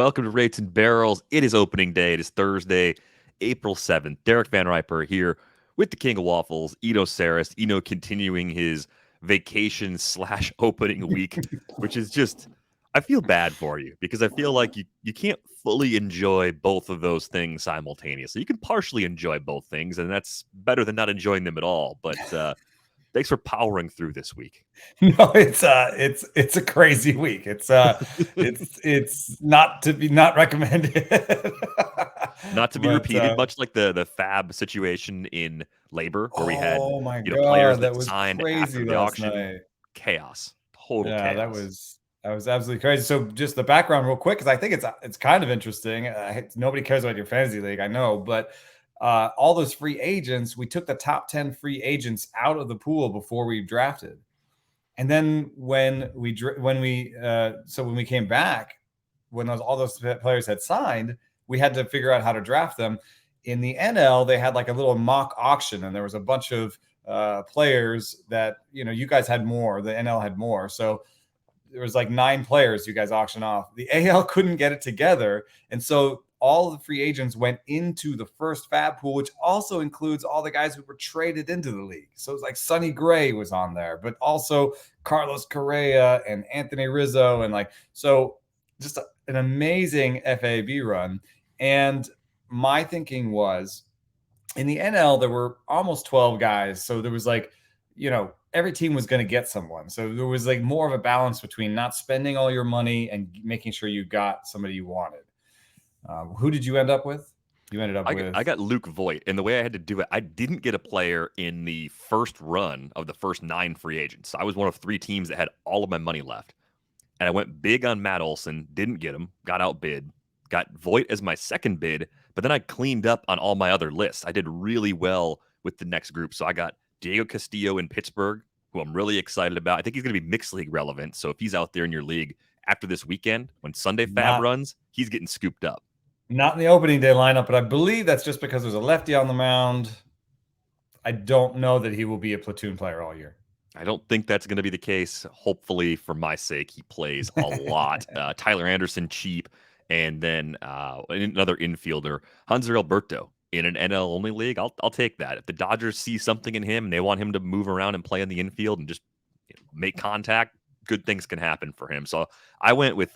Welcome to Rates and Barrels. It is opening day. It is Thursday, April 7th. Derek Van Riper here with the King of Waffles, Eno Saris. Eno continuing his vacation / opening week, which is just, I feel bad for you because I feel like you can't fully enjoy both of those things simultaneously. You can partially enjoy both things, and that's better than not enjoying them at all. But thanks for powering through this week. No, it's a crazy week. It's not recommended. Not to be repeated, much like the Fab situation in LABR, where we had my players God, that that was signed crazy after the last auction. night. Chaos, total Yeah, chaos. that was absolutely crazy. So just the background real quick, because I think it's kind of interesting. Nobody cares about your fantasy league, I know, but all those free agents, we took the top 10 free agents out of the pool before we drafted. And then when we came back, when all those players had signed, we had to figure out how to draft them. In the NL, they had like a little mock auction, and there was a bunch of players that, you guys had more. The NL had more. So there was like 9 players you guys auctioned off. The AL couldn't get it together. And so all the free agents went into the first Fab pool, which also includes all the guys who were traded into the league. So it's like Sonny Gray was on there, but also Carlos Correa and Anthony Rizzo. And so just an amazing FAB run. And my thinking was, in the NL, there were almost 12 guys. So there was every team was going to get someone. So there was more of a balance between not spending all your money and making sure you got somebody you wanted. Who did you end up with? I got Luke Voit, and the way I had to do it, I didn't get a player in the first run of the first 9 free agents. I was one of 3 teams that had all of my money left, and I went big on Matt Olson, didn't get him, got outbid, got Voit as my second bid, but then I cleaned up on all my other lists. I did really well with the next group, so I got Diego Castillo in Pittsburgh, who I'm really excited about. I think he's going to be mixed league relevant, so if he's out there in your league after this weekend, when Sunday Fab runs, he's getting scooped up. Not in the opening day lineup, but I believe that's just because there's a lefty on the mound. I don't know that he will be a platoon player all year. I don't think that's going to be the case. Hopefully, for my sake, he plays a lot. Tyler Anderson, cheap, and then another infielder, Hanser Alberto, in an NL only league. I'll take that. If the Dodgers see something in him and they want him to move around and play in the infield and just make contact, good things can happen for him. So I went with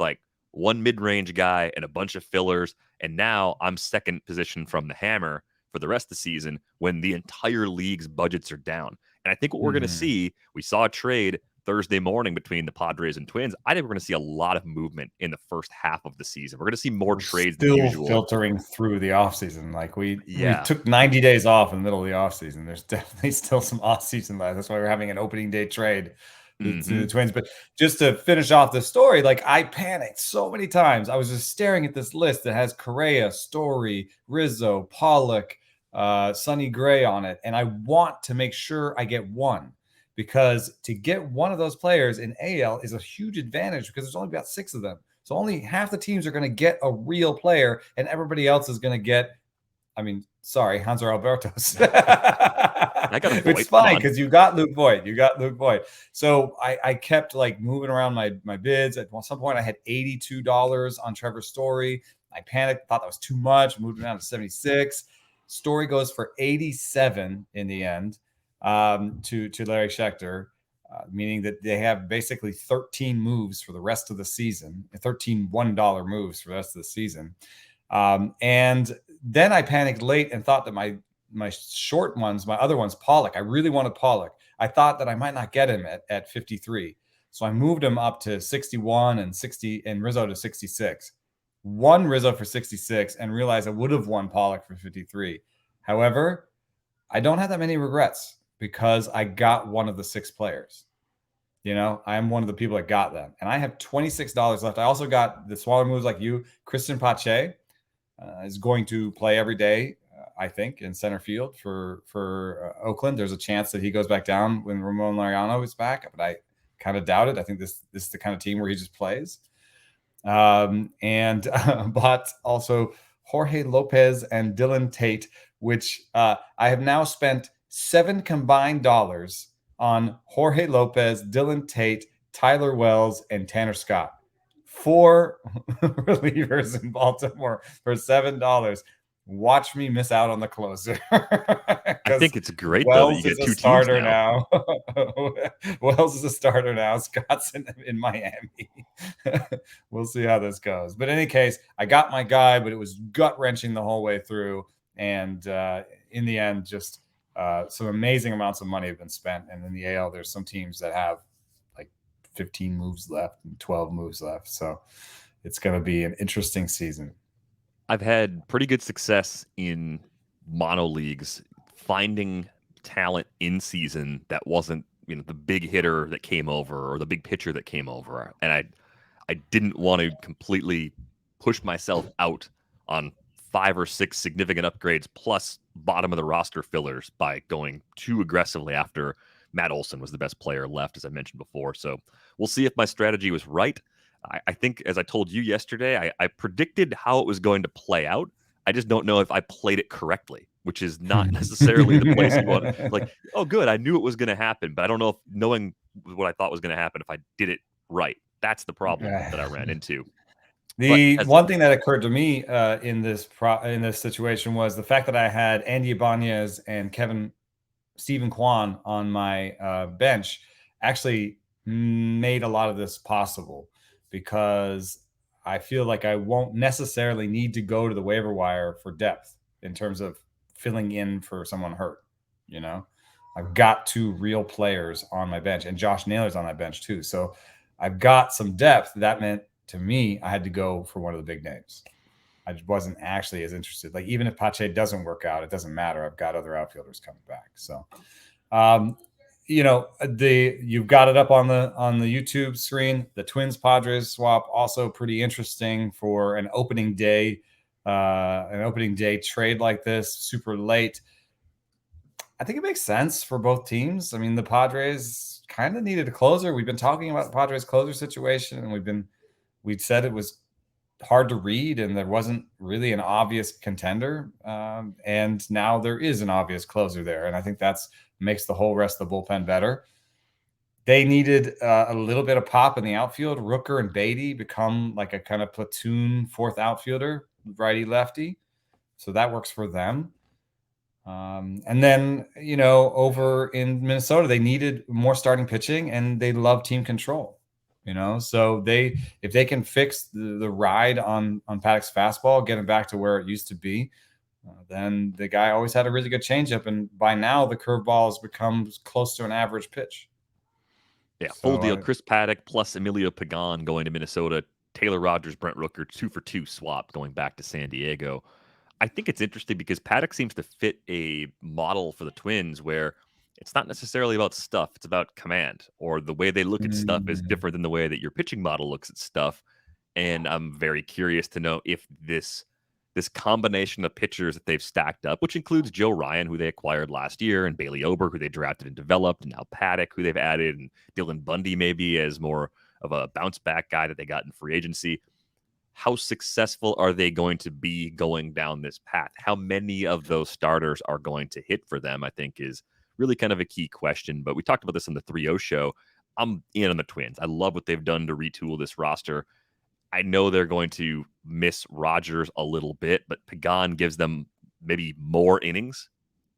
one mid-range guy and a bunch of fillers, and now I'm second position from the hammer for the rest of the season when the entire league's budgets are down. And I think what we're going to see, we saw a trade Thursday morning between the Padres and Twins. I think we're going to see a lot of movement in the first half of the season. We're going to see more trades than usual. Filtering through the offseason. We took 90 days off in the middle of the offseason. There's definitely still some offseason left. That's why we're having an opening day trade to the Twins. But just to finish off the story, I panicked so many times. I was just staring at this list that has Correa, Story, Rizzo, Pollock, Sonny Gray on it. And I want to make sure I get one, because to get one of those players in AL is a huge advantage because there's only about 6 of them. So only half the teams are going to get a real player, and everybody else is going to get, Hanser Alberto's. It's funny because you got Luke Voit. So I kept moving around my bids. At some point I had $82 on Trevor Story. I panicked, thought that was too much, moved it down to 76. Story goes for 87 in the end to Larry Schechter, meaning that they have basically 13 moves for the rest of the season, 13 $1 moves for the rest of the season. And then I panicked late and thought that my short ones, my other ones, Pollock, I really wanted Pollock. I thought that I might not get him at 53. So I moved him up to 61 and 60 and Rizzo to 66. Won Rizzo for 66 and realized I would have won Pollock for 53. However, I don't have that many regrets because I got one of the 6 players. I am one of the people that got them. And I have $26 left. I also got the smaller moves like you. Christian Pache is going to play every day, I think, in center field for Oakland. There's a chance that he goes back down when Ramon Laureano is back, but I kind of doubt it. I think this is the kind of team where he just plays. But also Jorge Lopez and Dylan Tate, which I have now spent $7 combined on Jorge Lopez, Dylan Tate, Tyler Wells, and Tanner Scott. 4 relievers in Baltimore for $7. Watch me miss out on the closer. I think it's great though that you Wells get is a 2 teams starter now. Wells is a starter now. Scott's in Miami. We'll see how this goes. But in any case, I got my guy, but it was gut-wrenching the whole way through. And in the end, just some amazing amounts of money have been spent. And in the AL, there's some teams that have like 15 moves left and 12 moves left. So it's going to be an interesting season. I've had pretty good success in mono leagues finding talent in season that wasn't, the big hitter that came over or the big pitcher that came over. And I didn't want to completely push myself out on 5 or 6 significant upgrades plus bottom of the roster fillers by going too aggressively after Matt Olson was the best player left, as I mentioned before. So we'll see if my strategy was right. I think, as I told you yesterday, I predicted how it was going to play out. I just don't know if I played it correctly, which is not necessarily the place you want. Like, oh, good, I knew it was going to happen, but I don't know if knowing what I thought was going to happen, if I did it right. That's the problem that I ran into. The one thing that occurred to me in this situation was the fact that I had Andy Ibanez and Stephen Kwan on my bench actually made a lot of this possible, because I feel like I won't necessarily need to go to the waiver wire for depth in terms of filling in for someone hurt. I've got 2 real players on my bench, and Josh Naylor's on that bench too. So I've got some depth. That meant to me, I had to go for one of the big names. I wasn't actually as interested. Like, even if Pache doesn't work out, it doesn't matter. I've got other outfielders coming back. So, you've got it up on the YouTube screen. The Twins-Padres swap, also pretty interesting for an opening day trade like this, super late. I think it makes sense for both teams. I mean, the Padres kind of needed a closer. We've been talking about the Padres closer situation, and we'd said it was hard to read and there wasn't really an obvious contender. And now there is an obvious closer there. And I think that's makes the whole rest of the bullpen better. They needed a little bit of pop in the outfield. Rooker and Beatty become like a kind of platoon 4th outfielder, righty lefty. So that works for them. And then, over in Minnesota, they needed more starting pitching and they love team control. So if they can fix the ride on Paddock's fastball, get it back to where it used to be, then the guy always had a really good changeup, and by now the curveball has become close to an average pitch. Yeah, full deal. Chris Paddock plus Emilio Pagan going to Minnesota. Taylor Rogers, Brent Rooker, 2 for 2 swap going back to San Diego. I think it's interesting because Paddock seems to fit a model for the Twins where it's not necessarily about stuff. It's about command, or the way they look at stuff is different than the way that your pitching model looks at stuff. And I'm very curious to know if this combination of pitchers that they've stacked up, which includes Joe Ryan, who they acquired last year, and Bailey Ober, who they drafted and developed, and now Paddock, who they've added, and Dylan Bundy maybe as more of a bounce back guy that they got in free agency. How successful are they going to be going down this path? How many of those starters are going to hit for them, I think, is really kind of a key question. But we talked about this on the 3-0 show. I'm in on the Twins. I love what they've done to retool this roster. I know they're going to miss Rogers a little bit, but Pagan gives them maybe more innings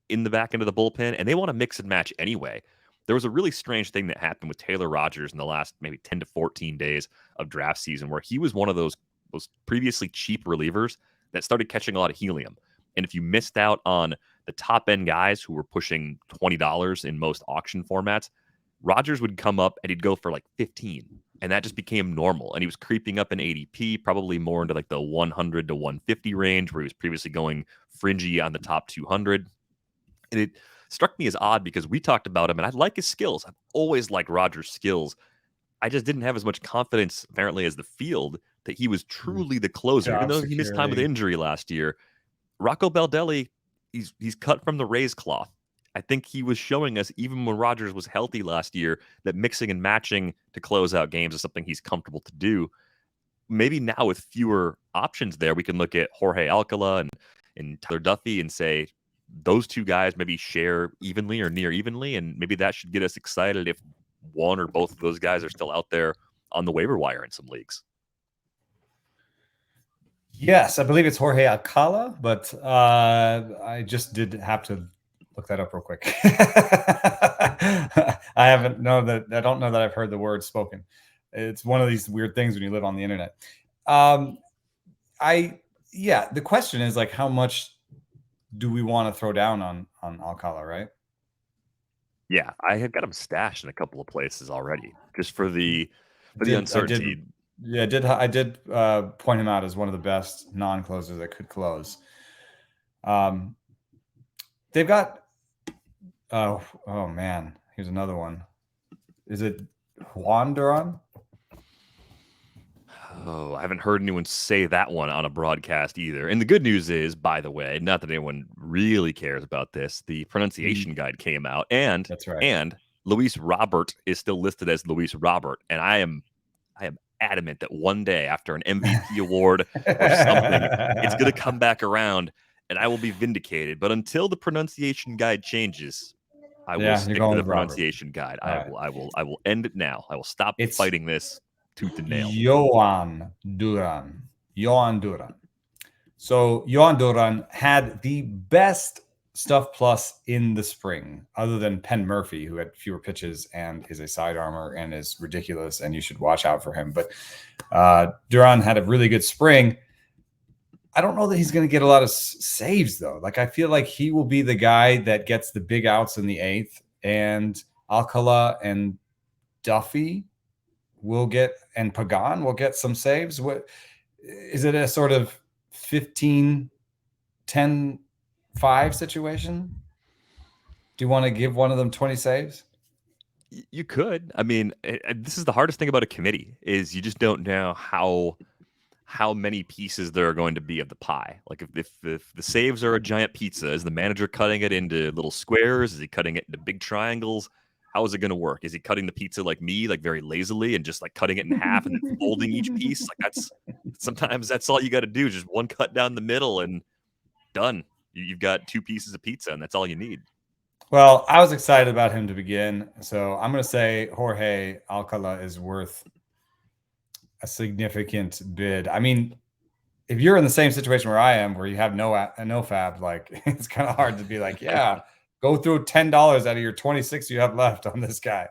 in the back end of the bullpen, and they want to mix and match anyway. There was a really strange thing that happened with Taylor Rogers in the last maybe 10 to 14 days of draft season, where he was one of those previously cheap relievers that started catching a lot of helium. And if you missed out on the top end guys who were pushing $20 in most auction formats, Rogers would come up and he'd go for like 15. And that just became normal. And he was creeping up in ADP, probably more into like the 100 to 150 range, where he was previously going fringy on the top 200. And it struck me as odd because we talked about him and I like his skills. I've always liked Rogers' skills. I just didn't have as much confidence, apparently, as the field that he was truly the closer, even though he missed time with injury last year. Rocco Baldelli, he's cut from the Rays cloth. I think he was showing us, even when Rogers was healthy last year, that mixing and matching to close out games is something he's comfortable to do. Maybe now with fewer options there, we can look at Jorge Alcala and Tyler Duffy and say those two guys maybe share evenly or near evenly, and maybe that should get us excited if one or both of those guys are still out there on the waiver wire in some leagues. Yes, I believe it's Jorge Alcala, but I just did have to look that up real quick. I don't know that I've heard the word spoken. It's one of these weird things when you live on the internet. The question is like, how much do we want to throw down on Alcala, right? Yeah, I have got him stashed in a couple of places already, just for the uncertainty. I did point him out as one of the best non-closers that could close. They've got oh man, here's another one. Is it Juan Duran? Oh, I haven't heard anyone say that one on a broadcast either. And the good news is, by the way, not that anyone really cares about this, the pronunciation guide came out, and That's right. And Luis Robert is still listed as Luis Robert, and I am adamant that one day after an MVP award or something, it's going to come back around, and I will be vindicated. But until the pronunciation guide changes, I will stick to the pronunciation guide. I will end it now. I will stop fighting this tooth and nail. Johan Duran. So Johan Duran had the best stuff plus in the spring, other than Penn Murphy, who had fewer pitches and is a side armor and is ridiculous, and you should watch out for him. But Duran had a really good spring. I don't know that he's going to get a lot of saves, though. Like, I feel like he will be the guy that gets the big outs in the 8th, and Alcala and Duffy will get, and Pagan will get some saves. What is it, a sort of 15-10-5 situation? Do you want to give one of them 20 saves? You could. I mean, this is the hardest thing about a committee, is you just don't know how many pieces there are going to be of the pie. Like, if the saves are a giant pizza, is the manager cutting it into little squares? Is he cutting it into big triangles? How is it going to work? Is he cutting the pizza like me, like very lazily, and just like cutting it in half and then folding each piece? Like, sometimes that's all you got to do, just one cut down the middle and done. You've got 2 pieces of pizza, and that's all you need. Well, I was excited about him to begin, so I'm going to say Jorge Alcala is worth a significant bid. I mean, if you're in the same situation where I am, where you have no fab, like, it's kind of hard to be like, yeah, go through $10 out of your 26 you have left on this guy.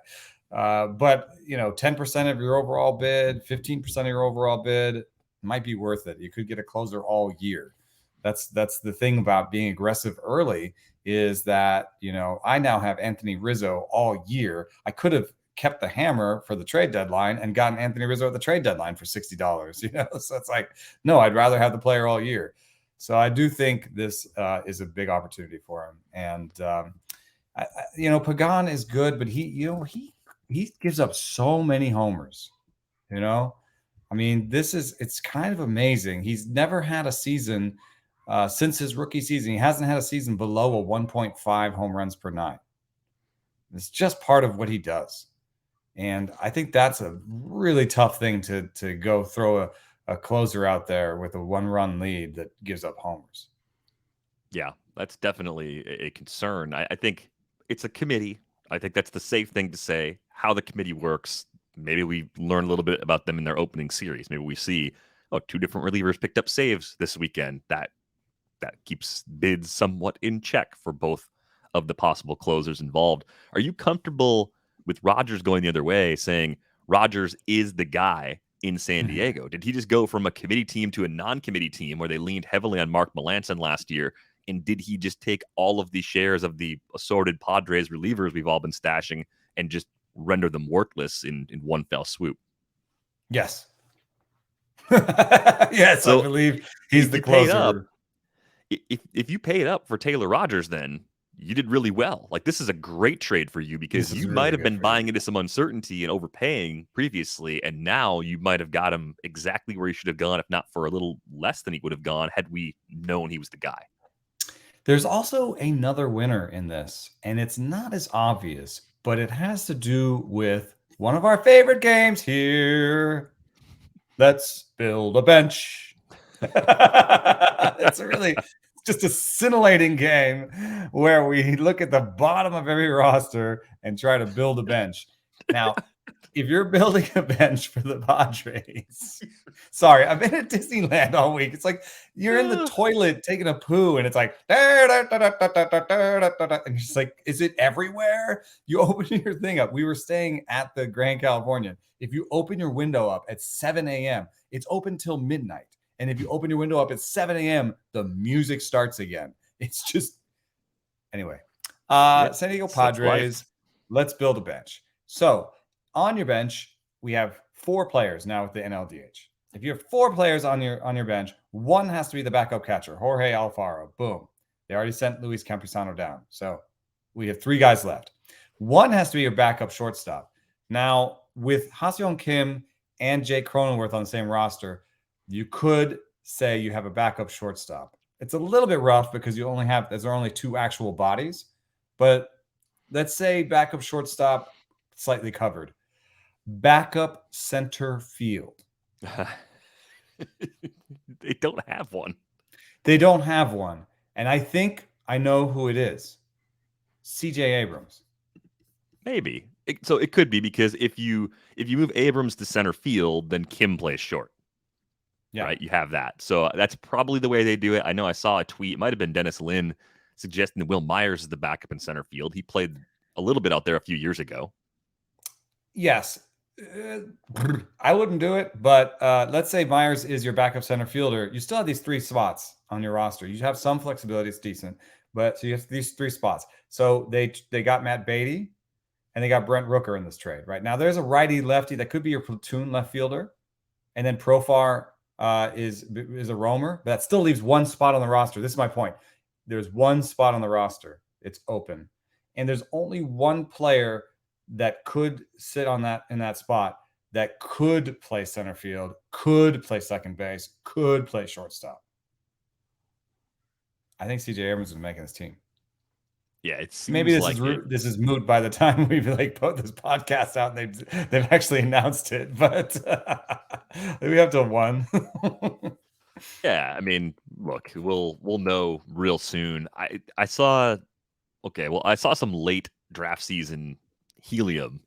But 10% of your overall bid, 15% of your overall bid might be worth it. You could get a closer all year. That's the thing about being aggressive early, is that, I now have Anthony Rizzo all year. I could have kept the hammer for the trade deadline and gotten Anthony Rizzo at the trade deadline for $60, so it's like, no, I'd rather have the player all year. So I do think this is a big opportunity for him. And, Pagan is good, but he gives up so many homers, I mean, it's kind of amazing. He's never had a season since his rookie season. He hasn't had a season below a 1.5 home runs per 9. It's just part of what he does. And I think that's a really tough thing to go throw a closer out there with a 1-run lead that gives up homers. Yeah, that's definitely a concern. I think it's a committee. I think that's the safe thing to say. How the committee works, maybe we learn a little bit about them in their opening series. Maybe we see, 2 different relievers picked up saves this weekend. That keeps bids somewhat in check for both of the possible closers involved. Are you comfortable with Rodgers going the other way, saying Rodgers is the guy in San Diego? Did he just go from a committee team to a non-committee team where they leaned heavily on Mark Melancon last year? And did he just take all of the shares of the assorted Padres relievers we've all been stashing and just render them worthless in one fell swoop? Yes. Yes, so I believe he's the closer. If you paid up for Taylor Rodgers, then you did really well. Like, this is a great trade for you, because you might have been buying into some uncertainty and overpaying previously, and now you might have got him exactly where he should have gone, if not for a little less than he would have gone had we known he was the guy. There's also another winner in this, and it's not as obvious, but it has to do with one of our favorite games here. Let's build a bench. It's really just a scintillating game where we look at the bottom of every roster and try to build a bench. Now, if you're building a bench for the Padres, sorry, I've been at Disneyland all week. It's like you're in the toilet taking a poo, and it's like, and you're just like, is it everywhere? You open your thing up. We were staying at the Grand Californian. If you open your window up at 7 a.m., it's open till midnight. And if you open your window up at 7 a.m., the music starts again. It's just, anyway. San Diego Padres, let's build a bench. So on your bench, we have 4 players now with the NLDH. If you have 4 players on your bench, one has to be the backup catcher, Jorge Alfaro. Boom. They already sent Luis Campusano down. So we have 3 guys left. One has to be your backup shortstop. Now, with Ha-Seong Kim and Jay Cronenworth on the same roster, you could say you have a backup shortstop. It's a little bit rough because there are only 2 actual bodies. But let's say backup shortstop, slightly covered. Backup center field. They don't have one. They don't have one. And I think I know who it is. CJ Abrams. Maybe. So it could be because if you move Abrams to center field, then Kim plays short. Yeah. Right? You have that. So that's probably the way they do it. I know I saw a tweet. It might have been Dennis Lin suggesting that Will Myers is the backup in center field. He played a little bit out there a few years ago. Yes. I wouldn't do it, but let's say Myers is your backup center fielder. You still have these 3 spots on your roster. You have some flexibility. It's decent. But so you have these 3 spots. So they got Matt Beatty and they got Brent Rooker in this trade. Right now, there's a righty-lefty that could be your platoon left fielder. And then Profar is a roamer. But that still leaves 1 spot on the roster. This is my point. There's 1 spot on the roster. It's open. And there's only 1 player that could sit in that spot that could play center field, could play second base, could play shortstop. I think CJ Abrams is making this team. Yeah, it seems maybe this is moot by the time we've put this podcast out and they've actually announced it, but we have till 1. Yeah, I mean, look, we'll know real soon. I saw some late draft season Helium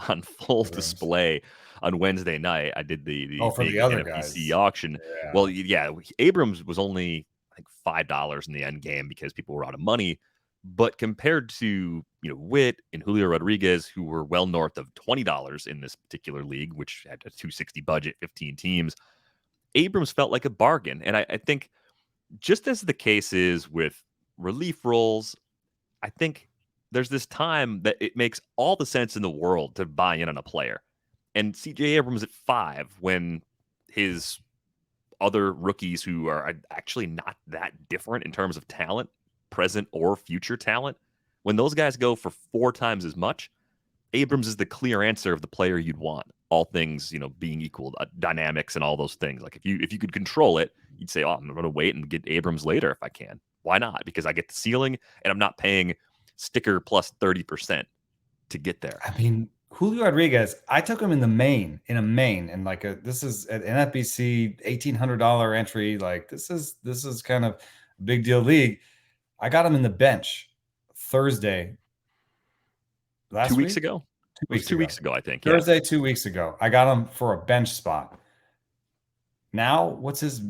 on full display on Wednesday night. I did the big other NFBC guys. auction. Yeah. Well, yeah, Abrams was only like $5 in the end game because people were out of money. But compared to Witt and Julio Rodríguez, who were well north of $20 in this particular league, which had a $260 budget, 15 teams, Abrams felt like a bargain. And I think just as the case is with relief roles, I think there's this time that it makes all the sense in the world to buy in on a player. And CJ Abrams at 5 when his other rookies who are actually not that different in terms of talent, present or future talent, when those guys go for 4 times as much, Abrams is the clear answer of the player you'd want. All things, being equal, dynamics and all those things. Like if you could control it, you'd say, "Oh, I'm going to wait and get Abrams later if I can." Why not? Because I get the ceiling and I'm not paying sticker plus 30% to get there. I mean, Julio Rodríguez, I took him in a main, and this is an NFBC $1,800 entry. Like this is kind of a big deal league. I got him in the bench Thursday. Last 2 weeks ago? 2 weeks ago, I think. Thursday, yeah. 2 weeks ago. I got him for a bench spot. Now, what's his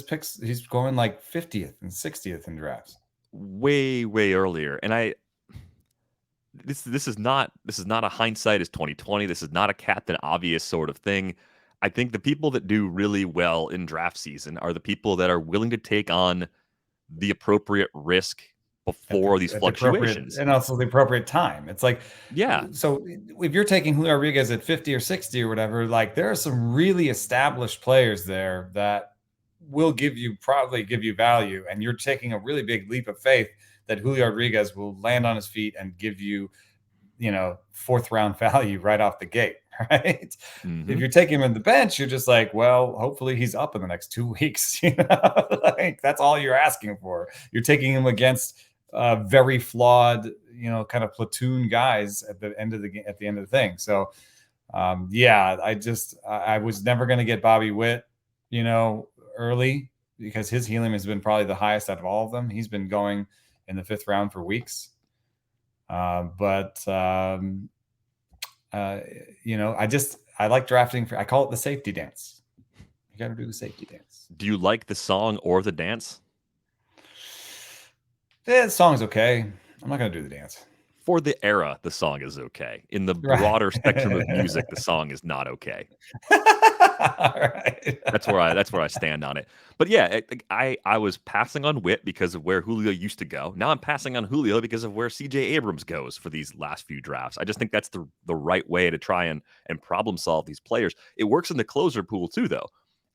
picks? He's going like 50th and 60th in drafts. Way, way earlier. And this is not a hindsight is 2020. This is not a Captain Obvious sort of thing. I think the people that do really well in draft season are the people that are willing to take on the appropriate risk before these fluctuations, and also the appropriate time. It's like, yeah. So if you're taking Julio Rodríguez at 50 or 60 or whatever, like there are some really established players there that will probably give you value, and you're taking a really big leap of faith that Julio Rodríguez will land on his feet and give you, 4th round value right off the gate, right? Mm-hmm. If you're taking him in the bench, you're just like, well, hopefully he's up in the next 2 weeks. Like that's all you're asking for. You're taking him against very flawed, kind of platoon guys at the end of the thing. So, I was never going to get Bobby Witt, early because his helium has been probably the highest out of all of them. He's been going in the 5th round for weeks. But I like drafting. I call it the safety dance. You got to do the safety dance. Do you like the song or the dance? The song's okay. I'm not going to do the dance. For the era, the song is okay. In the Right. broader spectrum of music, the song is not okay. All right. That's where I stand on it. But yeah, I was passing on Witt because of where Julio used to go. Now I'm passing on Julio because of where CJ Abrams goes for these last few drafts. I just think that's the right way to try and problem solve these players. It works in the closer pool too, though.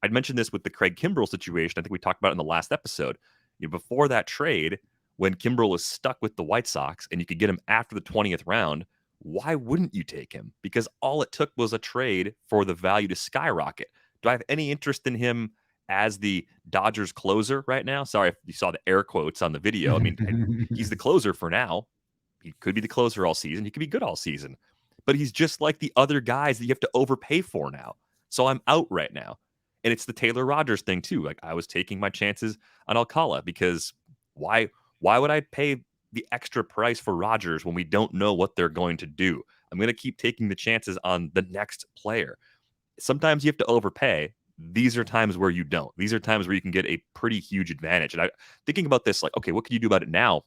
I'd mentioned this with the Craig Kimbrell situation. I think we talked about it in the last episode. Before that trade, when Kimbrell was stuck with the White Sox and you could get him after the 20th round, why wouldn't you take him? Because all it took was a trade for the value to skyrocket. Do I have any interest in him as the Dodgers closer right now? Sorry if you saw the air quotes on the video. I mean, he's the closer for now. He could be the closer all season. He could be good all season. But he's just like the other guys that you have to overpay for now. So I'm out right now. And it's the Taylor Rogers thing too. Like I was taking my chances on Alcala because why would I pay the extra price for Rogers when we don't know what they're going to do? I'm going to keep taking the chances on the next player. Sometimes you have to overpay. These are times where you don't. These are times where you can get a pretty huge advantage. And thinking about this, like, okay, what can you do about it now?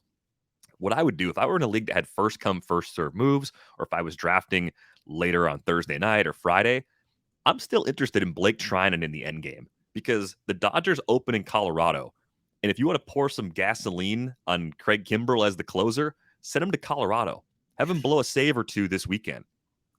What I would do if I were in a league that had first come, first serve moves, or if I was drafting later on Thursday night or Friday, I'm still interested in Blake Treinen in the end game because the Dodgers open in Colorado. And if you want to pour some gasoline on Craig Kimbrell as the closer, send him to Colorado. Have him blow a save or two this weekend.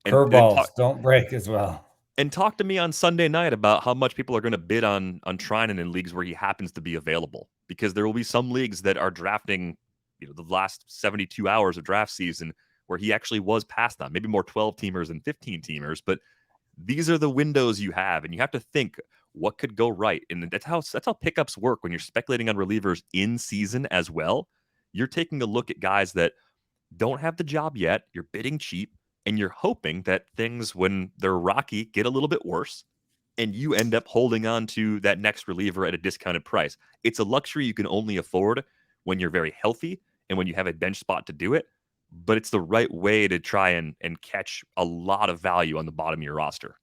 Curveballs don't break as well. And talk to me on Sunday night about how much people are going to bid on Treinen in leagues where he happens to be available. Because there will be some leagues that are drafting, the last 72 hours of draft season where he actually was passed on. Maybe more 12-teamers than 15-teamers. But these are the windows you have, and you have to think what could go right. And that's how pickups work when you're speculating on relievers in season as well. You're taking a look at guys that don't have the job yet. You're bidding cheap, and you're hoping that things, when they're rocky, get a little bit worse, and you end up holding on to that next reliever at a discounted price. It's a luxury you can only afford when you're very healthy and when you have a bench spot to do it. But it's the right way to try and catch a lot of value on the bottom of your roster.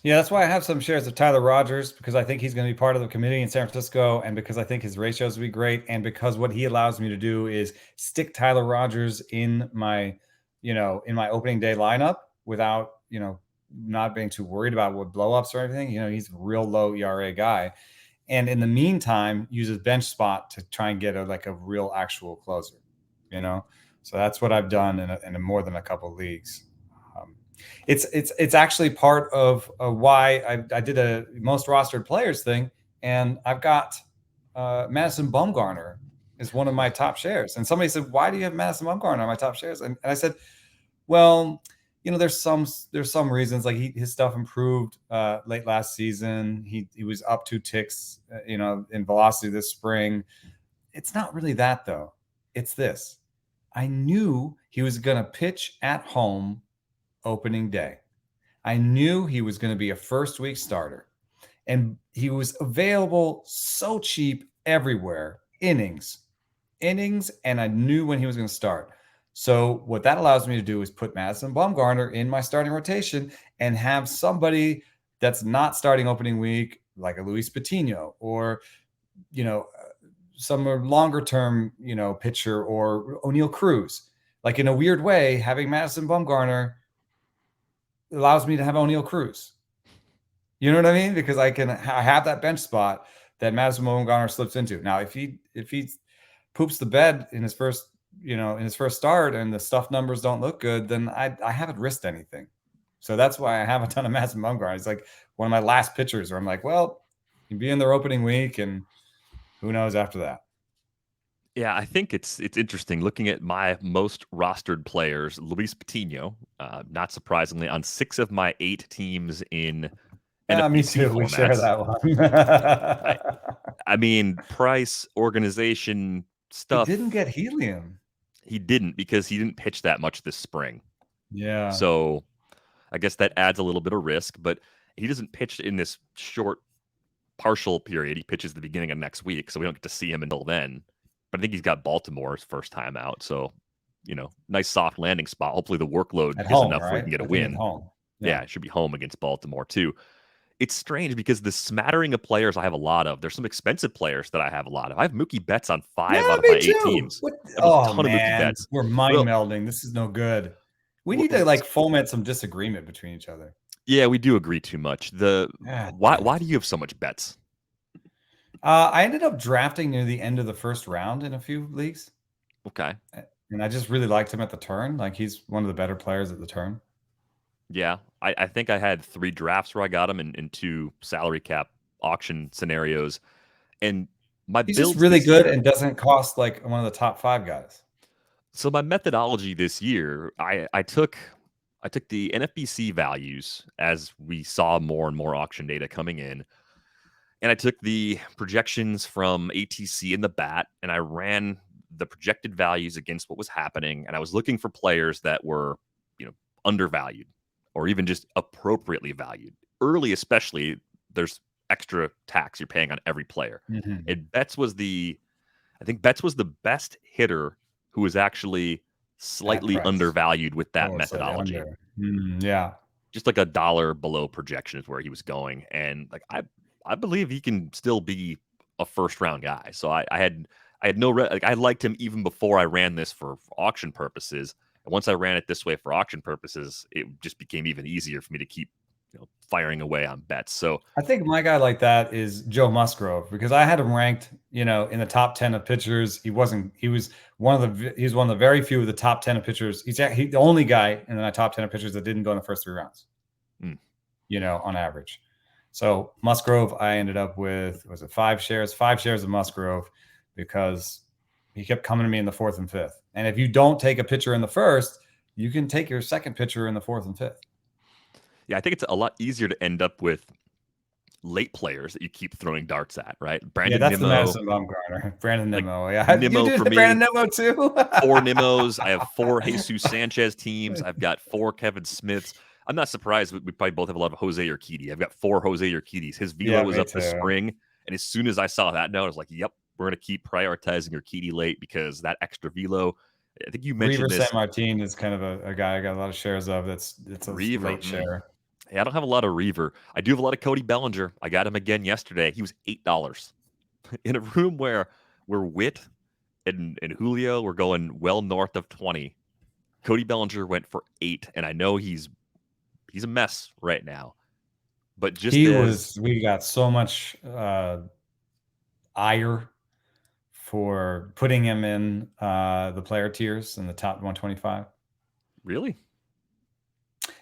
Yeah, that's why I have some shares of Tyler Rogers, because I think he's going to be part of the committee in San Francisco, and because I think his ratios will be great, and because what he allows me to do is stick Tyler Rogers in my opening day lineup without, not being too worried about what blowups or anything. He's a real low ERA guy. And in the meantime, use his bench spot to try and get a real actual closer, So that's what I've done in more than a couple of leagues. It's actually part of why I did a most rostered players thing, and I've got Madison Bumgarner is one of my top shares. And somebody said, "Why do you have Madison Bumgarner on my top shares?" And I said, "Well, there's some reasons. Like his stuff improved late last season. He was up 2 ticks, in velocity this spring. It's not really that though. It's this. I knew he was going to pitch at home opening day. I knew he was going to be a first week starter, and he was available so cheap everywhere, innings, and I knew when he was going to start. So what that allows me to do is put Madison Bumgarner in my starting rotation and have somebody that's not starting opening week, like a Luis Patino or, some longer term, pitcher or O'Neal Cruz. Like in a weird way, having Madison Bumgarner allows me to have O'Neal Cruz. You know what I mean? Because I have that bench spot that Madison Bumgarner slips into. Now, if he poops the bed in his first start and the stuff numbers don't look good, then I haven't risked anything. So that's why I have a ton of Madison Bumgarner. He's like one of my last pitchers where I'm like, well, he'll be in their opening week, and who knows after that. Yeah, I think it's interesting looking at my most rostered players. Luis Patino, not surprisingly, on 6 of my 8 teams in NFBC me too. formats. We share that one. I mean, price, organization, stuff. He didn't get Helium. He didn't, because he didn't pitch that much this spring. Yeah. So I guess that adds a little bit of risk, but he doesn't pitch in this short partial period. He pitches the beginning of next week, so we don't get to see him until then. But I think he's got Baltimore's first time out, so nice soft landing spot. Hopefully the workload at is home, enough where he right? can get a I think at win. home. Yeah, it should be home against Baltimore too. It's strange because the smattering of players I have a lot of. There's some expensive players that I have a lot of. I have Mookie Betts on 5 Yeah, out of my me 8 too. teams. What? I have a Oh ton of Mookie man, Betts. we're mind melding. This is no good. We need to like foment some disagreement between each other. Yeah, we do agree too much. Why do you have so much Betts? I ended up drafting near the end of the first round in a few leagues. Okay. And I just really liked him at the turn. Like he's one of the better players at the turn. Yeah, I think I had 3 drafts where I got him in 2 salary cap auction scenarios, and my He's just builds really this good year, and doesn't cost like one of the top 5 guys. so my methodology this year, I took the NFBC values as we saw more and more auction data coming in, and I took the projections from ATC and the BAT, and I ran the projected values against what was happening, and I was looking for players that were, undervalued or even just appropriately valued. Early, especially, there's extra tax you're paying on every player. Mm-hmm. And I think Betts was the best hitter who was actually slightly undervalued with that methodology. Yeah. Just like $1 below projection is where he was going. And like I believe he can still be a first round guy. So I had I liked him even before I ran this for auction purposes. And once I ran it this way for auction purposes, it just became even easier for me to keep firing away on Betts. So I think my guy like that is Joe Musgrove because I had him ranked, in the top 10 of pitchers. He was one of the very few of the top 10 of pitchers. He's the only guy in the top 10 of pitchers that didn't go in the first 3 rounds. On average. So Musgrove, I ended up with 5 shares of Musgrove because he kept coming to me in the 4th and 5th. And if you don't take a pitcher in the 1st, you can take your second pitcher in the 4th and 5th. Yeah, I think it's a lot easier to end up with late players that you keep throwing darts at, right? Brandon Nimmo. The Madison Bumgarner. Brandon Nimmo. Yeah. Nimmo you did Brandon Nimmo too? 4 Nimmos. I have 4 Jesus Sanchez teams. I've got 4 Kevin Smiths. I'm not surprised. We probably both have a lot of Jose Urquidy. I've got 4 Jose Urquidys. His velo was up this spring. And as soon as I saw that note, I was like, yep, we're going to keep prioritizing Urquidy late because that extra velo. I think you mentioned Reaver this. San Martin is kind of a guy I got a lot of shares of. It's a Reaver, late share. Yeah, I don't have a lot of Reaver. I do have a lot of Cody Bellinger. I got him again yesterday. He was $8 in a room where Witt and Julio were going well north of 20. Cody Bellinger went for 8, and I know he's a mess right now. But we got so much ire for putting him in the player tiers in the top 125. Really?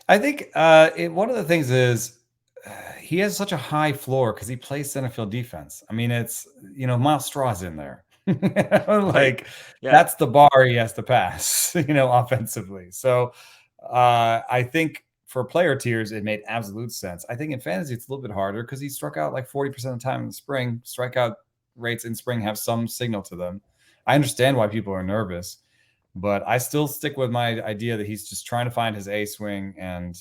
I think one of the things is he has such a high floor because he plays center field defense. I mean, it's Miles Straw's in there. That's the bar he has to pass, offensively. So I think for player tiers, it made absolute sense. I think in fantasy, it's a little bit harder because he struck out like 40% of the time in the spring. Strikeout rates in spring have some signal to them. I understand why people are nervous, but I still stick with my idea that he's just trying to find his A swing. And,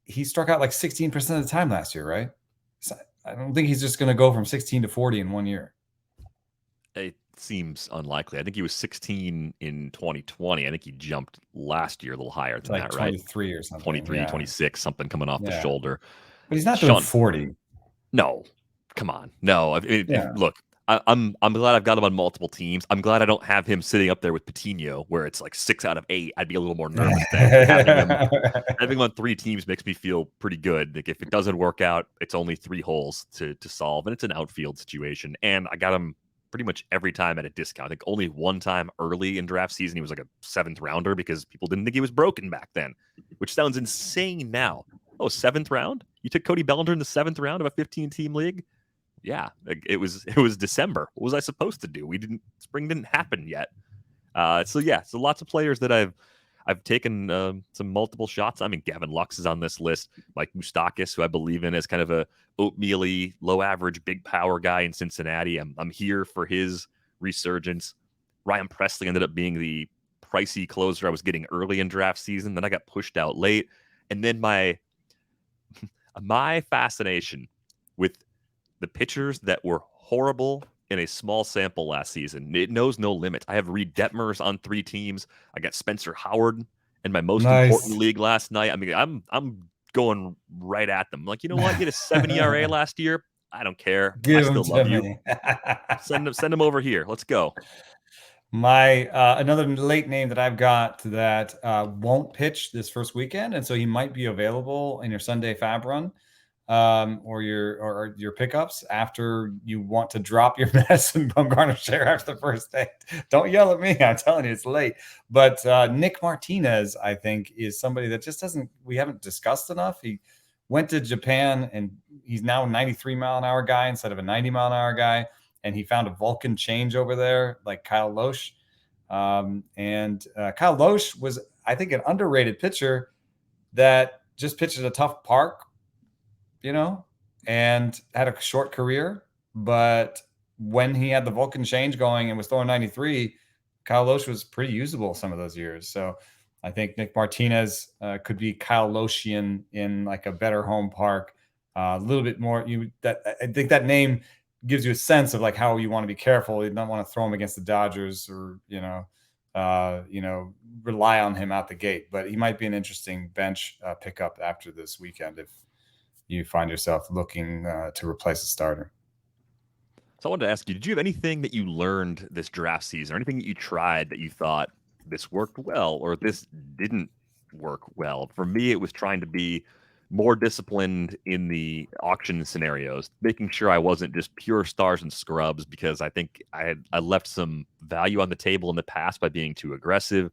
he struck out like 16% of the time last year, right? So I don't think he's just going to go from 16 to 40 in 1 year. It seems unlikely. I think he was 16 in 2020. I think he jumped last year a little higher than that, right? 23 or something. 23, 26, something coming off the shoulder. But he's not doing 40. No, come on. No. Look, I'm glad I've got him on multiple teams. I'm glad I don't have him sitting up there with Patino, where it's like 6 out of 8. I'd be a little more nervous. Having him on 3 teams makes me feel pretty good. Like if it doesn't work out, it's only 3 holes to solve, and it's an outfield situation. And I got him pretty much every time at a discount. I think only one time early in draft season he was like a 7th rounder because people didn't think he was broken back then, which sounds insane now. Oh, 7th round? You took Cody Bellinger in the 7th round of a 15-team league? Yeah, it was December. What was I supposed to do? Spring didn't happen yet. So lots of players that I've taken some multiple shots. I mean, Gavin Lux is on this list. Mike Moustakas, who I believe in as kind of a oatmeal-y, low-average, big power guy in Cincinnati. I'm here for his resurgence. Ryan Presley ended up being the pricey closer I was getting early in draft season. Then I got pushed out late. And then my fascination with the pitchers that were horrible in a small sample last season. It knows no limit. I have Reed Detmers on 3 teams. I got Spencer Howard in my most important league last night. I mean, I'm going right at them. Like, you know what? He had a 7 ERA last year. I don't care. I Give him still to love you. me. Send him over here. Let's go. My another late name that I've got that won't pitch this first weekend, and so he might be available in your Sunday Fab run, or your pickups after you want to drop your Madison Bumgarner share after the first day. Don't yell at me. I'm telling you, it's late. But Nick Martinez, I think, is somebody that just we haven't discussed enough. He went to Japan, and he's now a 93-mile-an-hour guy instead of a 90-mile-an-hour guy. And he found a Vulcan change over there, like Kyle Loesch. And Kyle Loesch was, I think, an underrated pitcher that just pitched at a tough park, and had a short career. But when he had the Vulcan change going and was throwing 93, Kyle Loesch was pretty usable some of those years. So I think Nick Martinez could be Kyle Loeschian in like a better home park, a little bit more. I think that name gives you a sense of like how you want to be careful. You don't want to throw him against the Dodgers or, rely on him out the gate, but he might be an interesting bench pickup after this weekend if you find yourself looking to replace a starter. So I wanted to ask you, did you have anything that you learned this draft season or anything that you tried that you thought this worked well or this didn't work well? For me, it was trying to be more disciplined in the auction scenarios, making sure I wasn't just pure stars and scrubs, because I think I left some value on the table in the past by being too aggressive.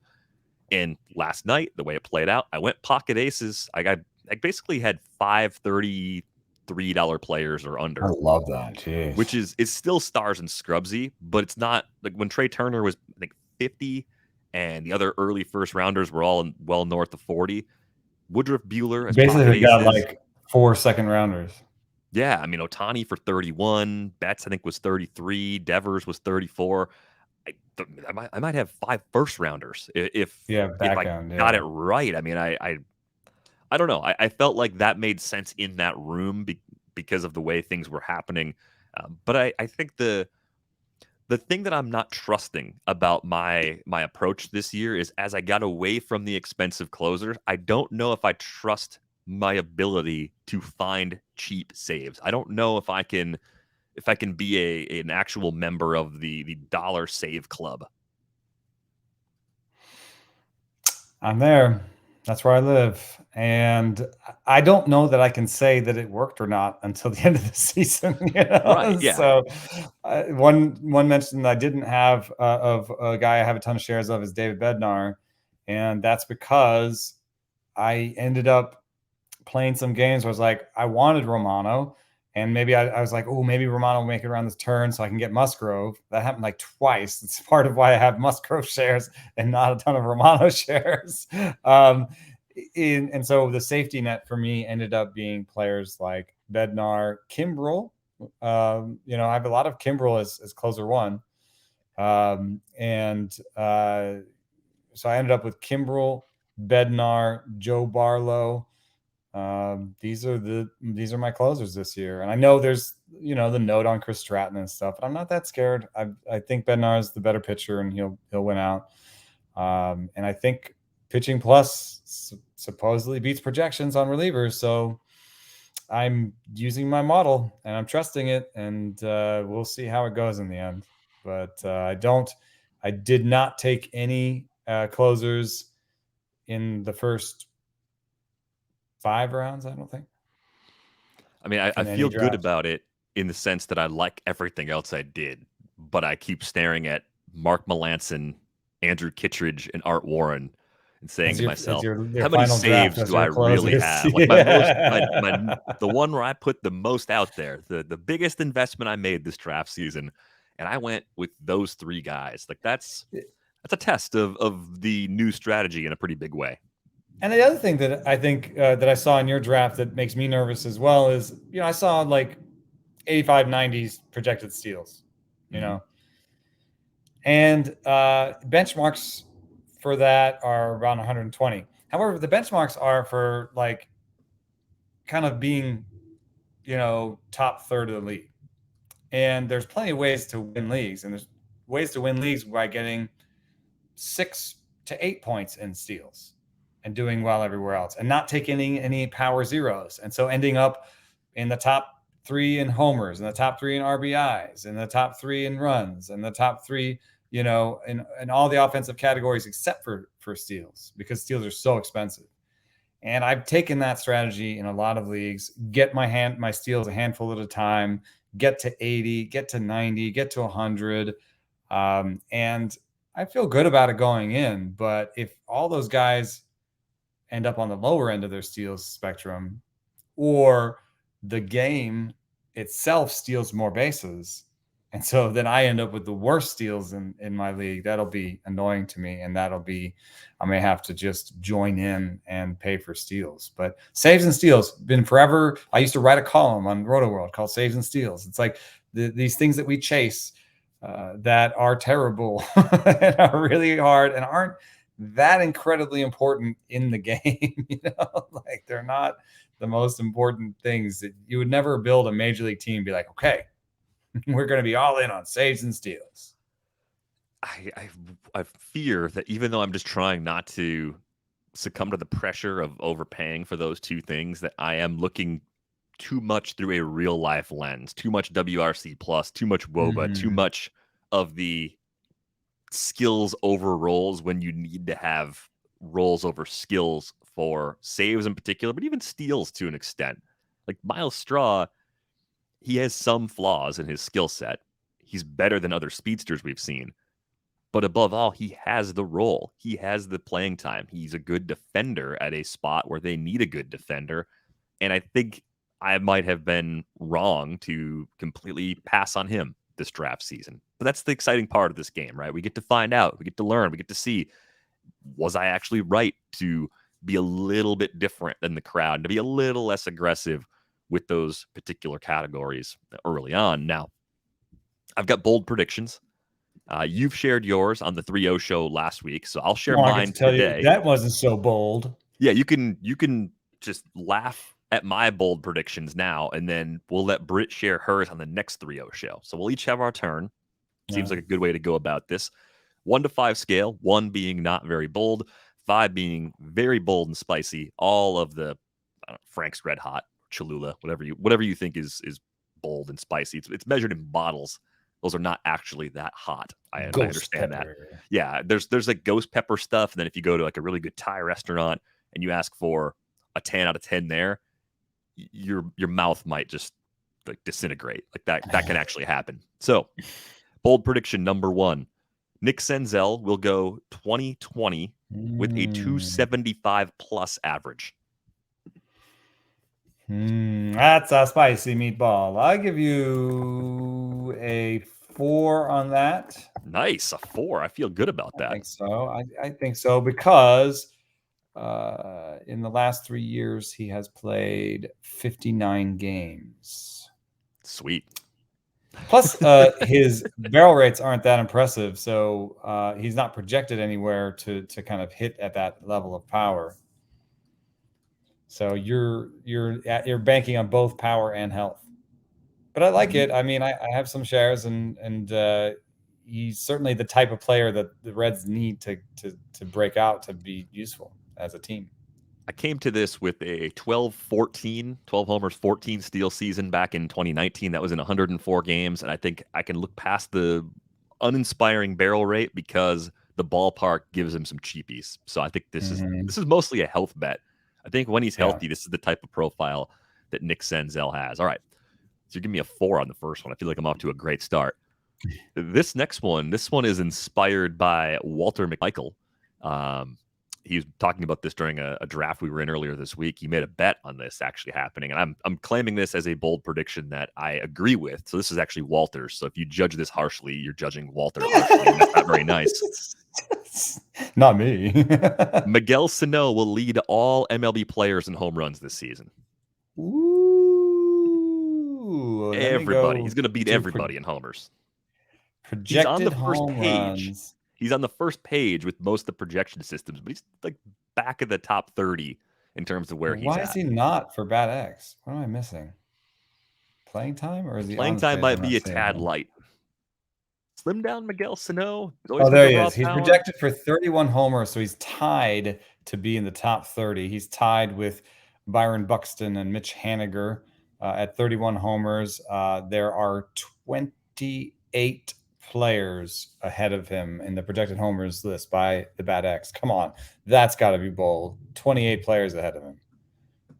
And last night, the way it played out, I went pocket aces. I basically had 5 $33 players or under. I love that. Jeez. Which is still stars and scrubsy, but it's not like when Trey Turner was, I think, 50 and the other early first rounders were all well north of 40. Woodruff Buehler as basically got like 4 second rounders. Yeah, I mean, Ohtani for 31, Betts I think was 33, Devers was 34. I might have 5 first rounders if I got it right. I mean, I don't know. I felt like that made sense in that room because of the way things were happening. But I think the thing that I'm not trusting about my approach this year is as I got away from the expensive closers, I don't know if I trust my ability to find cheap saves. I don't know if I can be an actual member of the dollar save club. I'm there. That's where I live. And I don't know that I can say that it worked or not until the end of the season. Right, yeah. So one mention I didn't have of a guy I have a ton of shares of is David Bednar. And that's because I ended up playing some games where I was like, I wanted Romano. And maybe I was like, oh, maybe Romano will make it around this turn so I can get Musgrove. That happened like twice. It's part of why I have Musgrove shares and not a ton of Romano shares. And so the safety net for me ended up being players like Bednar, Kimbrel. I have a lot of Kimbrel as closer one. So I ended up with Kimbrel, Bednar, Joe Barlow. These are my closers this year. And I know there's, the note on Chris Stratton and stuff, but I'm not that scared. I think Bednar is the better pitcher and he'll win out. And I think pitching plus supposedly beats projections on relievers. So I'm using my model and I'm trusting it, and we'll see how it goes in the end. But I did not take any closers in the first 5 rounds, I don't think. I mean, I feel good about it in the sense that I like everything else I did, but I keep staring at Mark Melancon, Andrew Kittredge, and Art Warren and saying to myself, how many saves do I really have? Like the one where I put the most out there, the biggest investment I made this draft season, and I went with those 3 guys. Like that's a test of the new strategy in a pretty big way. And the other thing that I think that I saw in your draft that makes me nervous as well is, I saw like 85, 90s projected steals, and benchmarks for that are around 120. However, the benchmarks are for like kind of being, top third of the league. And there's plenty of ways to win leagues, and there's ways to win leagues by getting 6 to 8 points in steals and doing well everywhere else and not taking any power zeros. And so ending up in the top 3 in homers, in the top 3 in RBIs, in the top 3 in runs, and the top 3, in all the offensive categories except for steals, because steals are so expensive. And I've taken that strategy in a lot of leagues, get my steals a handful at a time, get to 80, get to 90, get to 100. And I feel good about it going in. But if all those guys end up on the lower end of their steals spectrum, or the game itself steals more bases, and so then I end up with the worst steals in my league, that'll be annoying to me. And I may have to just join in and pay for steals. But saves and steals been forever. I used to write a column on Roto World called Saves and Steals. It's like these things that we chase that are terrible and are really hard and aren't that incredibly important in the game. Like they're not the most important things. That you would never build a major league team and be like, okay, we're going to be all in on saves and steals. I fear that even though I'm just trying not to succumb to the pressure of overpaying for those two things, that I am looking too much through a real life lens, too much WRC plus, too much WOBA, too much of the skills over roles when you need to have roles over skills for saves in particular, but even steals to an extent. Like Miles Straw, he has some flaws in his skill set. He's better than other speedsters we've seen. But above all, he has the role. He has the playing time. He's a good defender at a spot where they need a good defender. And I think I might have been wrong to completely pass on him this draft season. But that's the exciting part of this game, right? We get to find out. We get to learn. We get to see, was I actually right to be a little bit different than the crowd, to be a little less aggressive with those particular categories early on? Now, I've got bold predictions. You've shared yours on the 3-0 show last week, so I'll share mine today. That wasn't so bold. Yeah, you can just laugh at my bold predictions now, and then we'll let Britt share hers on the next 3-0 show. So we'll each have our turn. Seems like a good way to go about this. 1 to 5 scale, 1 being not very bold, 5 being very bold and spicy. All of the Frank's Red Hot, Cholula, whatever you think is bold and spicy. It's measured in bottles. Those are not actually that hot. I understand pepper. That. Yeah, there's like ghost pepper stuff, and then if you go to like a really good Thai restaurant and you ask for a 10 out of 10 there, your mouth might just like disintegrate. Like that can actually happen. So, bold prediction number 1. Nick Senzel will go 2020 with a 275 plus average. That's a spicy meatball. I'll give you a 4 on that. Nice, a 4. I feel good about that. I think so. I think so because in the last 3 years, he has played 59 games. Sweet. Plus, his barrel rates aren't that impressive, so he's not projected anywhere to kind of hit at that level of power. So you're banking on both power and health, but I like it. I mean, I have some shares, and he's certainly the type of player that the Reds need to break out to be useful as a team. I came to this with a 12 homers, 14 steal season back in 2019. That was in 104 games, and I think I can look past the uninspiring barrel rate because the ballpark gives him some cheapies. So I think this is mostly a health bet. I think when he's healthy, this is the type of profile that Nick Senzel has. All right. So you give me a 4 on the first one. I feel like I'm off to a great start. This next one, is inspired by Walter McMichael. He was talking about this during a draft we were in earlier this week. He made a bet on this actually happening. And I'm claiming this as a bold prediction that I agree with. So this is actually Walter's. So if you judge this harshly, you're judging Walter harshly. And that's not very nice. Not me. Miguel Sano will lead all MLB players in home runs this season. Ooh, everybody. He's going to beat everybody in homers. Projected he's on the first page. Runs. He's on the first page with most of the projection systems, but he's like back of the top 30 in terms of where he's at. Why is he not for Bat X? What am I missing? playing time, or is he Playing on the time page? might I'm not be a seeing tad him. light. Slim down Miguel Sano. Oh, Always got there the he raw is. He's power. projected for 31 homers, so he's tied to be in the top 30. He's tied with Byron Buxton and Mitch Haniger at 31 homers. There are 28 players ahead of him in the projected homers list by the Bad X. Come on, that's got to be bold. 28 players ahead of him.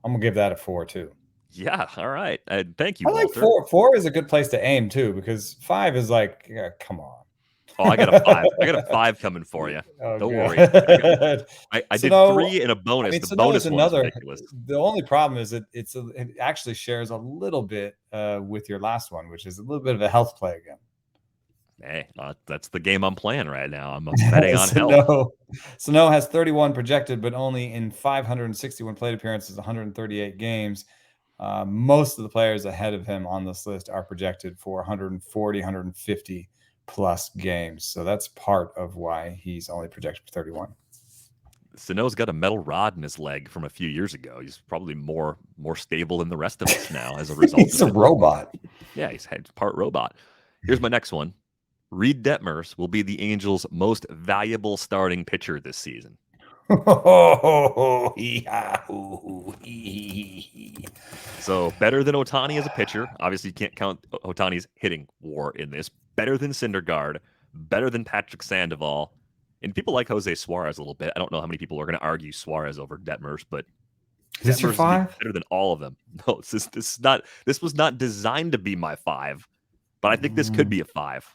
I'm gonna give that a 4 too. Yeah, all right. Thank you, I like Walter. 4. 4 is a good place to aim too, because 5 is like, yeah, come on. Oh, I got a 5. I got a 5 coming for you. Oh, Don't God. worry. I did Sano, 3 in a bonus. I mean, The Sano bonus is one is another. ridiculous. The only problem is that it actually shares a little bit with your last one, which is a little bit of a health play again. Hey, that's the game I'm playing right now. I'm betting on health. Sano has 31 projected, but only in 561 plate appearances, 138 games. Most of the players ahead of him on this list are projected for 140, 150 plus games. So that's part of why he's only projected for 31. Sano's got a metal rod in his leg from a few years ago. He's probably more stable than the rest of us now as a result. He's a robot. Yeah, he's part robot. Here's my next one. Reed Detmers will be the Angels' most valuable starting pitcher this season. So better than Ohtani as a pitcher. Obviously, you can't count Ohtani's hitting war in this. Better than Syndergaard. Better than Patrick Sandoval. And people like Jose Suarez a little bit. I don't know how many people are going to argue Suarez over Detmers, but is this your 5? Better than all of them. No, this was not designed to be my 5, but I think this could be a 5.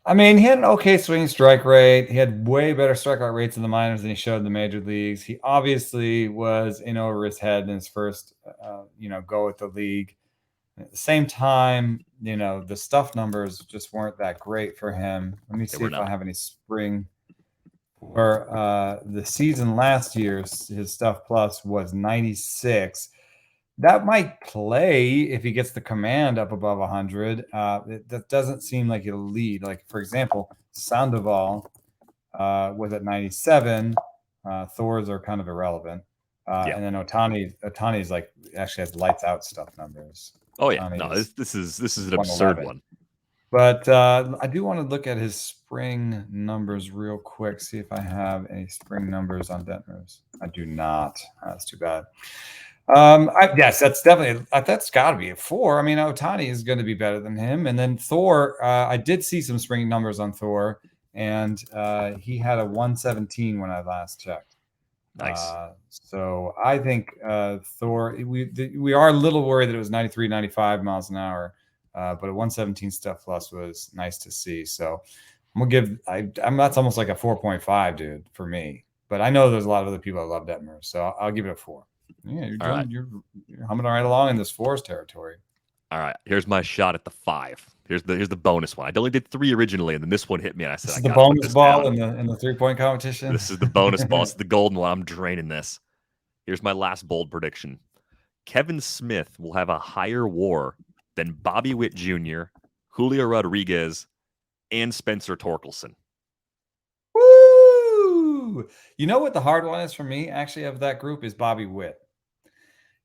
I mean, he had an okay swing strike rate. He had way better strikeout rates in the minors than he showed in the major leagues. He obviously was in over his head in his first, go with the league. At the same time, the stuff numbers just weren't that great for him. Let me see if I have any spring. For the season last year, his stuff plus was 96. That might play if he gets the command up above 100. That doesn't seem like it'll lead. Like, for example, Sandoval was at 97. Thor's are kind of irrelevant. And then Ohtani's like actually has lights out stuff numbers. Oh yeah, no, this is an absurd one. But I do want to look at his spring numbers real quick. See if I have any spring numbers on Detmers. I do not. That's too bad. Yes, that's definitely that's got to be a 4. I mean, Ohtani is going to be better than him, and then Thor. I did see some spring numbers on Thor, and he had a 117 when I last checked. Nice. So I think Thor. We are a little worried that it was 93, 95 miles an hour, but a 117 stuff plus was nice to see. So I'm gonna give. That's almost like a 4.5, dude, for me. But I know there's a lot of other people that love Detmer, so I'll give it a 4. Yeah, you're humming right along in this 4's territory. All right, here's my shot at the 5. Here's the bonus one. I only did 3 originally, and then this one hit me, and I said, "This is the bonus ball in the 3-point competition." This is the bonus ball. It's the golden one. I'm draining this. Here's my last bold prediction. Kevin Smith will have a higher WAR than Bobby Witt Jr., Julio Rodríguez, and Spencer Torkelson. Woo! You know what the hard one is for me, actually, of that group is Bobby Witt.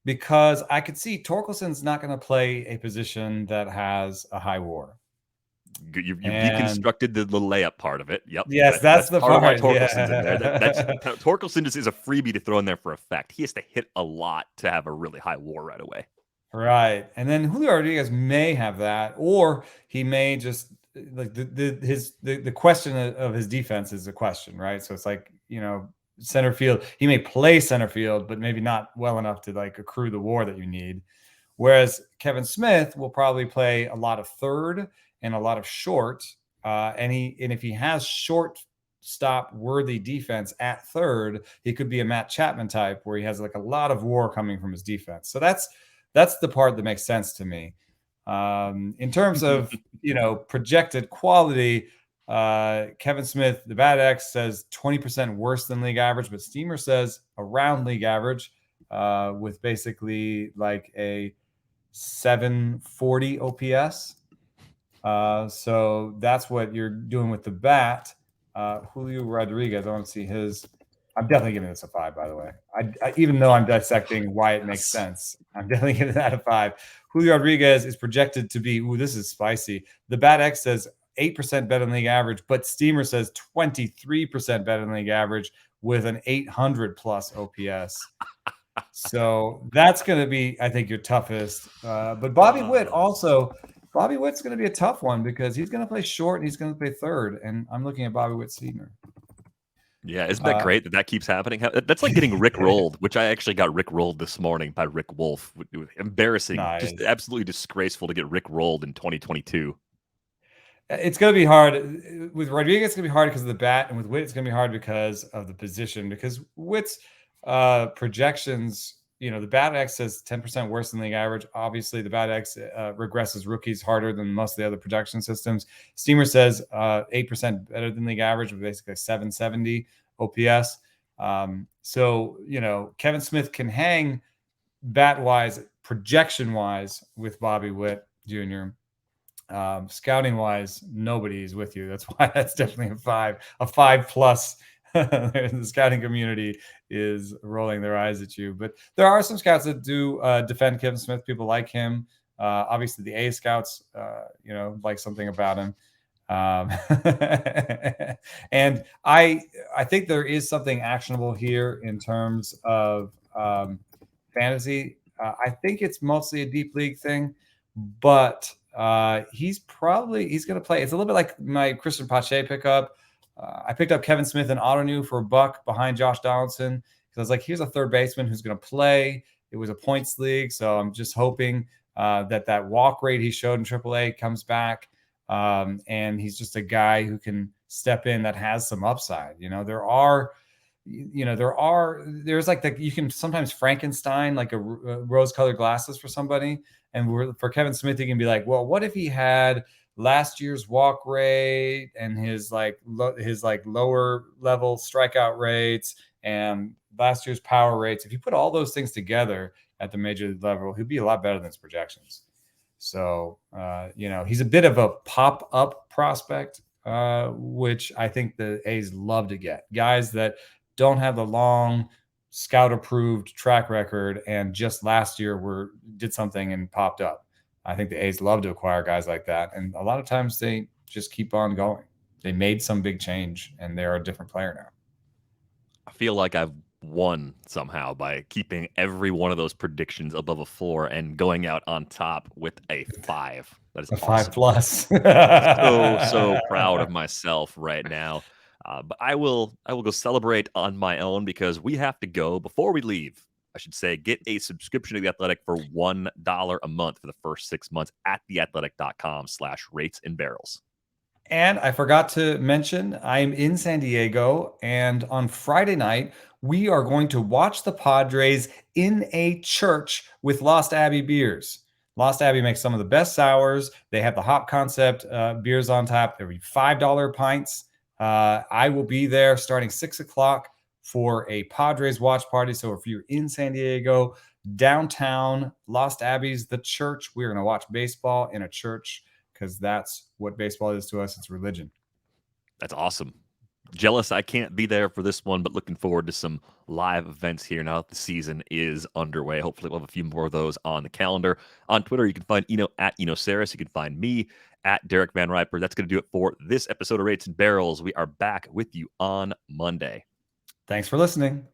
Because I could see Torkelson's not going to play a position that has a high WAR. You deconstructed the layup part of it. Yep. Yes, that's the part. Why Torkelson's in there. Torkelson just is a freebie to throw in there for effect. He has to hit a lot to have a really high WAR right away. Right. And then Julio Rodríguez may have that, or he may just like the question of his defense is a question, right? So it's like, center field. He may play center field, but maybe not well enough to like accrue the WAR that you need. Whereas Kevin Smith will probably play a lot of third and a lot of short. And if he has shortstop worthy defense at third, he could be a Matt Chapman type where he has like a lot of WAR coming from his defense. So that's the part that makes sense to me. In terms of, projected quality, Kevin Smith, the Bad X, says 20% worse than league average, but Steamer says around league average, with basically like a 740 OPS. So that's what you're doing with the bat. Julio Rodríguez, I want to see his I'm definitely giving this a 5, by the way. I even though I'm dissecting why it makes sense, I'm definitely giving that a 5. Julio Rodríguez is projected to be, this is spicy. The Bat X says 8% better than league average, but Steamer says 23% better than league average with an 800 plus OPS. So that's going to be, I think, your toughest. But Bobby Witt's going to be a tough one because he's going to play short and he's going to play third. And I'm looking at Bobby Witt Senior. Yeah, isn't that great that keeps happening? That's like getting Rick rolled, which I actually got Rick rolled this morning by Rick Wolf. Embarrassing, just absolutely disgraceful to get Rick rolled in 2022. It's going to be hard. With Rodríguez, it's going to be hard because of the bat, and with Witt, it's going to be hard because of the position. Because Witt's projections, the Bat X says 10% worse than league average. Obviously, the Bat X regresses rookies harder than most of the other projection systems. Steamer says 8% better than league average, with basically 770 OPS. So, Kevin Smith can hang bat-wise, projection-wise with Bobby Witt Jr., scouting wise, nobody's with you. That's why that's definitely a 5 plus. The scouting community is rolling their eyes at you, but there are some scouts that do defend Kevin Smith. People like him. Obviously the A scouts, like something about him. And I think there is something actionable here in terms of fantasy. I think it's mostly a deep league thing, but he's going to play. It's a little bit like my Christian Pache pickup. I picked up Kevin Smith in Autonew for $1 behind Josh Donaldson because I was like, here's a third baseman who's going to play. It was a points league, so I'm just hoping that walk rate he showed in AAA comes back, and he's just a guy who can step in that has some upside. There's like you can sometimes Frankenstein like a rose-colored glasses for somebody, and for Kevin Smith, he can be like, well, what if he had last year's walk rate and his lower level strikeout rates and last year's power rates? If you put all those things together at the major league level, he'd be a lot better than his projections. So, he's a bit of a pop-up prospect, which I think the A's love to get. Guys that don't have the long scout-approved track record and just last year did something and popped up. I think the A's love to acquire guys like that. And a lot of times they just keep on going. They made some big change and they're a different player now. I feel like I've won somehow by keeping every one of those predictions above a 4 and going out on top with a 5. That is a awesome. 5 plus. so proud of myself right now. But I will go celebrate on my own because we have to go. Before we leave, I should say, get a subscription to The Athletic for $1 a month for the first 6 months at theathletic.com/ratesandbarrels. And I forgot to mention, I'm in San Diego, and on Friday night, we are going to watch the Padres in a church with Lost Abbey beers. Lost Abbey makes some of the best sours. They have the Hop Concept beers on tap. They're $5 pints. I will be there starting 6 o'clock for a Padres watch party. So if you're in San Diego, downtown, Lost Abbey's the church. We're going to watch baseball in a church because that's what baseball is to us. It's religion. That's awesome. Jealous I can't be there for this one, but looking forward to some live events here now that the season is underway. Hopefully we'll have a few more of those on the calendar. On Twitter, you can find Eno at Eno Saris. You can find me at Derek Van Riper. That's going to do it for this episode of Rates and Barrels. We are back with you on Monday. Thanks for listening.